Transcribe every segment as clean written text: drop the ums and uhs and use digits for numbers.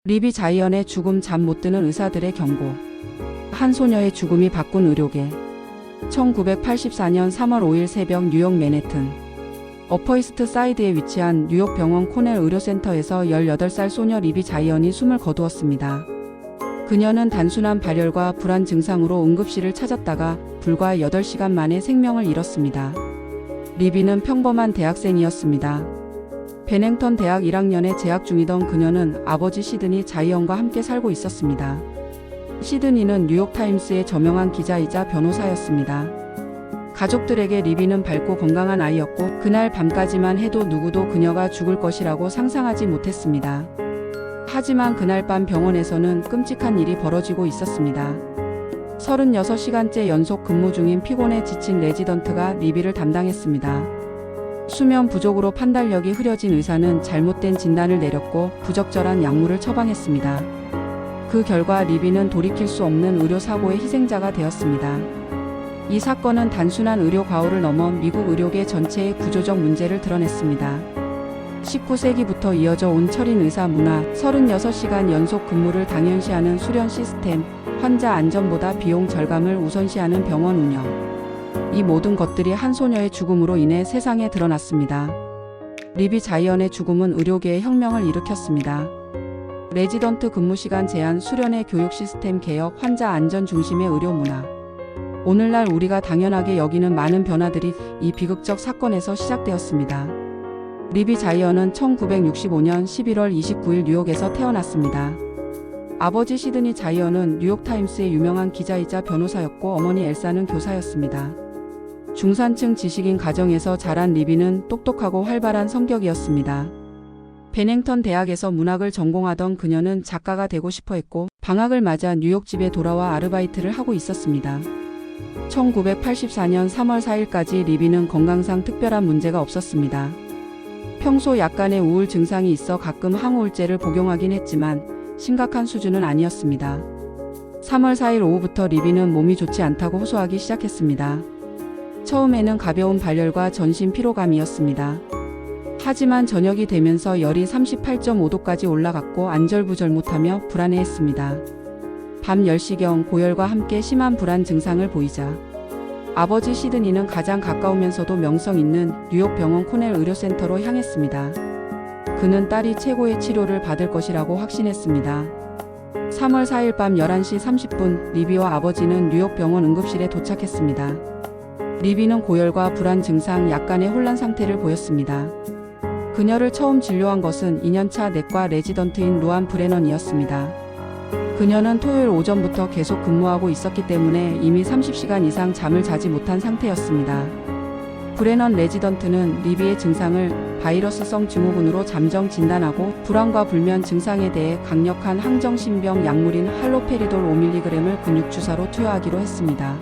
리비 자이언의 죽음. 잠 못 드는 의사들의 경고. 한 소녀의 죽음이 바꾼 의료계. 1984년 3월 5일 새벽 뉴욕 맨해튼 어퍼이스트 사이드에 위치한 뉴욕 병원 코넬 의료센터에서 18살 소녀 리비 자이언이 숨을 거두었습니다. 그녀는 단순한 발열과 불안 증상으로 응급실을 찾았다가 불과 8시간 만에 생명을 잃었습니다. 리비는 평범한 대학생이었습니다. 베냉턴 대학 1학년에 재학 중이던 그녀는 아버지 시드니 자이언과 함께 살고 있었습니다. 시드니는 뉴욕타임스의 저명한 기자이자 변호사였습니다. 가족들에게 리비는 밝고 건강한 아이였고 그날 밤까지만 해도 누구도 그녀가 죽을 것이라고 상상하지 못했습니다. 하지만 그날 밤 병원에서는 끔찍한 일이 벌어지고 있었습니다. 36시간째 연속 근무 중인 피곤에 지친 레지던트가 리비를 담당했습니다. 수면 부족으로 판단력이 흐려진 의사는 잘못된 진단을 내렸고 부적절한 약물을 처방했습니다. 그 결과 리비는 돌이킬 수 없는 의료사고의 희생자가 되었습니다. 이 사건은 단순한 의료 과오를 넘어 미국 의료계 전체의 구조적 문제를 드러냈습니다. 19세기부터 이어져 온 철인 의사 문화, 36시간 연속 근무를 당연시하는 수련 시스템, 환자 안전보다 비용 절감을 우선시하는 병원 운영. 이 모든 것들이 한 소녀의 죽음으로 인해 세상에 드러났습니다. 리비 자이언의 죽음은 의료계의 혁명을 일으켰습니다. 레지던트 근무시간 제한, 수련의 교육 시스템 개혁, 환자 안전 중심의 의료 문화. 오늘날 우리가 당연하게 여기는 많은 변화들이 이 비극적 사건에서 시작되었습니다. 리비 자이언은 1965년 11월 29일 뉴욕에서 태어났습니다. 아버지 시드니 자이언은 뉴욕타임스의 유명한 기자이자 변호사였고 어머니 엘사는 교사였습니다. 중산층 지식인 가정에서 자란 리비는 똑똑하고 활발한 성격이었습니다. 베냉턴 대학에서 문학을 전공하던 그녀는 작가가 되고 싶어 했고 방학을 맞아 뉴욕 집에 돌아와 아르바이트를 하고 있었습니다. 1984년 3월 4일까지 리비는 건강상 특별한 문제가 없었습니다. 평소 약간의 우울 증상이 있어 가끔 항우울제를 복용하긴 했지만 심각한 수준은 아니었습니다. 3월 4일 오후부터 리비는 몸이 좋지 않다고 호소하기 시작했습니다. 처음에는 가벼운 발열과 전신 피로감이었습니다. 하지만 저녁이 되면서 열이 38.5도까지 올라갔고 안절부절 못하며 불안해했습니다. 밤 10시경 고열과 함께 심한 불안 증상을 보이자 아버지 시드니는 가장 가까우면서도 명성 있는 뉴욕 병원 코넬 의료센터로 향했습니다. 그는 딸이 최고의 치료를 받을 것이라고 확신했습니다. 3월 4일 밤 11시 30분 리비와 아버지는 뉴욕 병원 응급실에 도착했습니다. 리비는 고열과 불안 증상, 약간의 혼란 상태를 보였습니다. 그녀를 처음 진료한 것은 2년차 내과 레지던트인 루안 브레넌이었습니다. 그녀는 토요일 오전부터 계속 근무하고 있었기 때문에 이미 30시간 이상 잠을 자지 못한 상태였습니다. 브레넌 레지던트는 리비의 증상을 바이러스성 증후군으로 잠정 진단하고 불안과 불면 증상에 대해 강력한 항정신병 약물인 할로페리돌 5mg을 근육주사로 투여하기로 했습니다.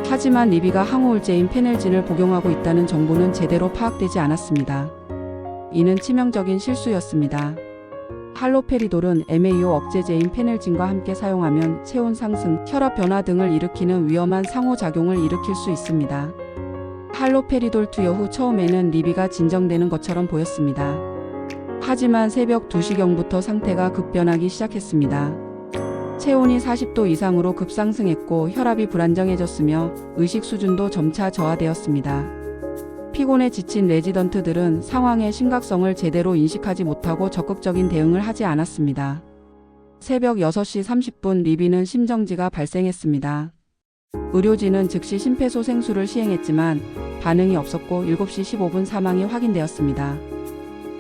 하지만 리비가 항우울제인 페넬진을 복용하고 있다는 정보는 제대로 파악되지 않았습니다. 이는 치명적인 실수였습니다. 할로페리돌은 MAO 억제제인 페넬진과 함께 사용하면 체온 상승, 혈압 변화 등을 일으키는 위험한 상호작용을 일으킬 수 있습니다. 할로페리돌 투여 후 처음에는 리비가 진정되는 것처럼 보였습니다. 하지만 새벽 2시경부터 상태가 급변하기 시작했습니다. 체온이 40도 이상으로 급상승했고 혈압이 불안정해졌으며 의식 수준도 점차 저하되었습니다. 피곤에 지친 레지던트들은 상황의 심각성을 제대로 인식하지 못하고 적극적인 대응을 하지 않았습니다. 새벽 6시 30분 리비는 심정지가 발생했습니다. 의료진은 즉시 심폐소생술을 시행했지만 반응이 없었고 7시 15분 사망이 확인되었습니다.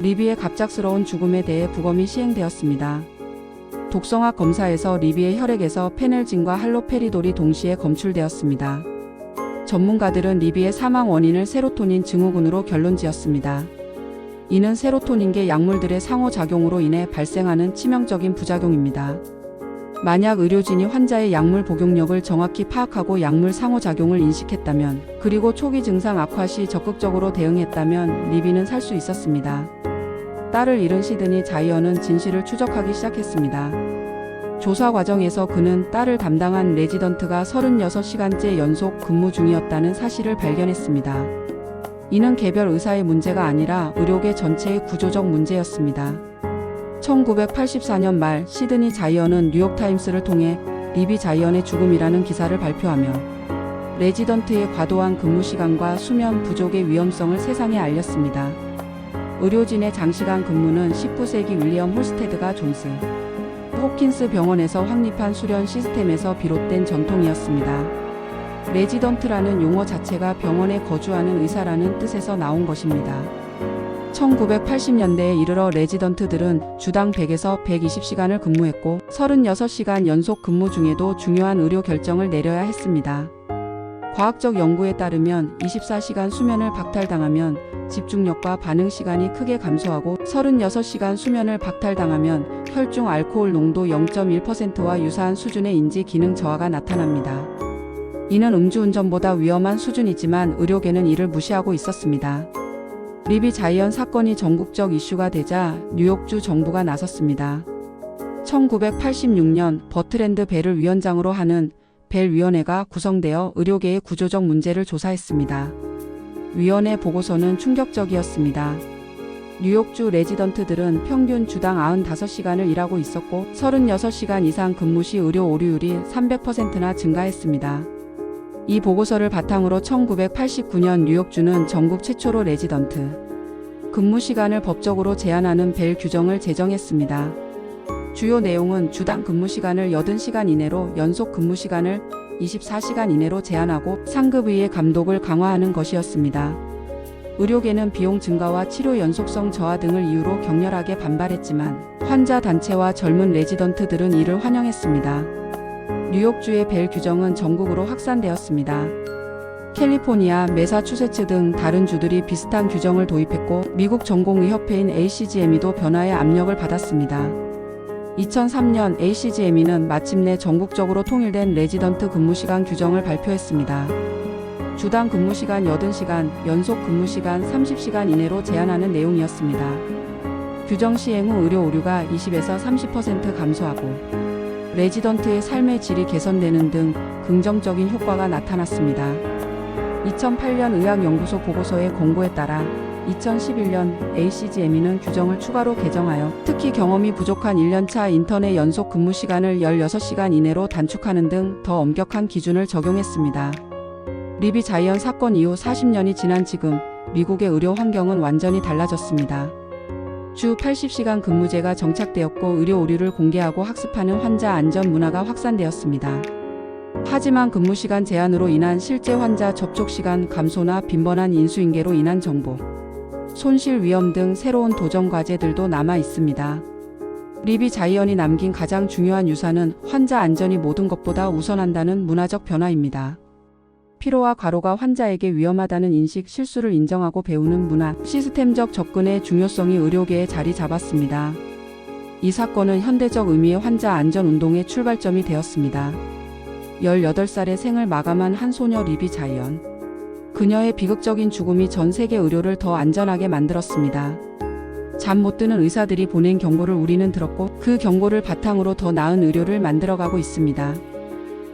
리비의 갑작스러운 죽음에 대해 부검이 시행되었습니다. 독성학 검사에서 리비의 혈액에서 페넬진과 할로페리돌이 동시에 검출되었습니다. 전문가들은 리비의 사망 원인을 세로토닌 증후군으로 결론지었습니다. 이는 세로토닌계 약물들의 상호작용으로 인해 발생하는 치명적인 부작용입니다. 만약 의료진이 환자의 약물 복용력을 정확히 파악하고 약물 상호작용을 인식했다면, 그리고 초기 증상 악화 시 적극적으로 대응했다면 리비는 살 수 있었습니다. 딸을 잃은 시드니 자이언은 진실을 추적하기 시작했습니다. 조사 과정에서 그는 딸을 담당한 레지던트가 36시간째 연속 근무 중이었다는 사실을 발견했습니다. 이는 개별 의사의 문제가 아니라 의료계 전체의 구조적 문제였습니다. 1984년 말 시드니 자이언은 뉴욕타임스를 통해 리비 자이언의 죽음이라는 기사를 발표하며 레지던트의 과도한 근무 시간과 수면 부족의 위험성을 세상에 알렸습니다. 의료진의 장시간 근무는 19세기 윌리엄 홀스테드가 존스 홉킨스 병원에서 확립한 수련 시스템에서 비롯된 전통이었습니다. 레지던트라는 용어 자체가 병원에 거주하는 의사라는 뜻에서 나온 것입니다. 1980년대에 이르러 레지던트들은 주당 100에서 120시간을 근무했고 36시간 연속 근무 중에도 중요한 의료 결정을 내려야 했습니다. 과학적 연구에 따르면 24시간 수면을 박탈당하면 집중력과 반응 시간이 크게 감소하고 36시간 수면을 박탈당하면 혈중 알코올 농도 0.1%와 유사한 수준의 인지 기능 저하가 나타납니다. 이는 음주운전보다 위험한 수준이지만 의료계는 이를 무시하고 있었습니다. 리비 자이언 사건이 전국적 이슈가 되자 뉴욕주 정부가 나섰습니다. 1986년 버트랜드 벨을 위원장으로 하는 벨 위원회가 구성되어 의료계의 구조적 문제를 조사했습니다. 위원회 보고서는 충격적이었습니다. 뉴욕주 레지던트들은 평균 주당 95시간을 일하고 있었고 36시간 이상 근무 시 의료 오류율이 300%나 증가했습니다. 이 보고서를 바탕으로 1989년 뉴욕주는 전국 최초로 레지던트 근무 시간을 법적으로 제한하는 벨 규정을 제정했습니다. 주요 내용은 주당 근무 시간을 80시간 이내로 연속 근무 시간을 24시간 이내로 제한하고 상급위의 감독을 강화하는 것이었습니다. 의료계는 비용 증가와 치료 연속성 저하 등을 이유로 격렬하게 반발했지만 환자 단체와 젊은 레지던트들은 이를 환영했습니다. 뉴욕주의 벨 규정은 전국으로 확산되었습니다. 캘리포니아, 매사추세츠 등 다른 주들이 비슷한 규정을 도입했고 미국 전공의협회인 ACGME도 변화의 압력을 받았습니다. 2003년 ACGME는 마침내 전국적으로 통일된 레지던트 근무시간 규정을 발표했습니다. 주당 근무시간 80시간, 연속 근무시간 30시간 이내로 제한하는 내용이었습니다. 규정 시행 후 의료 오류가 20에서 30% 감소하고 레지던트의 삶의 질이 개선되는 등 긍정적인 효과가 나타났습니다. 2008년 의학연구소 보고서의 권고에 따라 2011년 ACGME는 규정을 추가로 개정하여 특히 경험이 부족한 1년차 인턴의 연속 근무 시간을 16시간 이내로 단축하는 등 더 엄격한 기준을 적용했습니다. 리비 자이언 사건 이후 40년이 지난 지금 미국의 의료 환경은 완전히 달라졌습니다. 주 80시간 근무제가 정착되었고 의료 오류를 공개하고 학습하는 환자 안전 문화가 확산되었습니다. 하지만 근무시간 제한으로 인한 실제 환자 접촉시간 감소나 빈번한 인수인계로 인한 정보 손실 위험 등 새로운 도전 과제들도 남아 있습니다. 리비 자이언이 남긴 가장 중요한 유산은 환자 안전이 모든 것보다 우선한다는 문화적 변화입니다. 피로와 과로가 환자에게 위험하다는 인식, 실수를 인정하고 배우는 문화, 시스템적 접근의 중요성이 의료계에 자리 잡았습니다. 이 사건은 현대적 의미의 환자 안전 운동의 출발점이 되었습니다. 18살의 생을 마감한 한 소녀 리비 자이언. 그녀의 비극적인 죽음이 전 세계 의료를 더 안전하게 만들었습니다. 잠 못 드는 의사들이 보낸 경고를 우리는 들었고 그 경고를 바탕으로 더 나은 의료를 만들어가고 있습니다.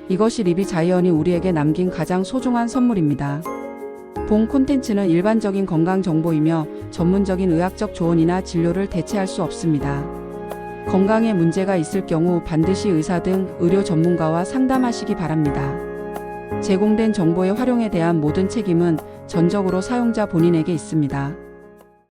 이것이 리비 자이언이 우리에게 남긴 가장 소중한 선물입니다. 본 콘텐츠는 일반적인 건강 정보이며 전문적인 의학적 조언이나 진료를 대체할 수 없습니다. 건강에 문제가 있을 경우 반드시 의사 등 의료 전문가와 상담하시기 바랍니다. 제공된 정보의 활용에 대한 모든 책임은 전적으로 사용자 본인에게 있습니다.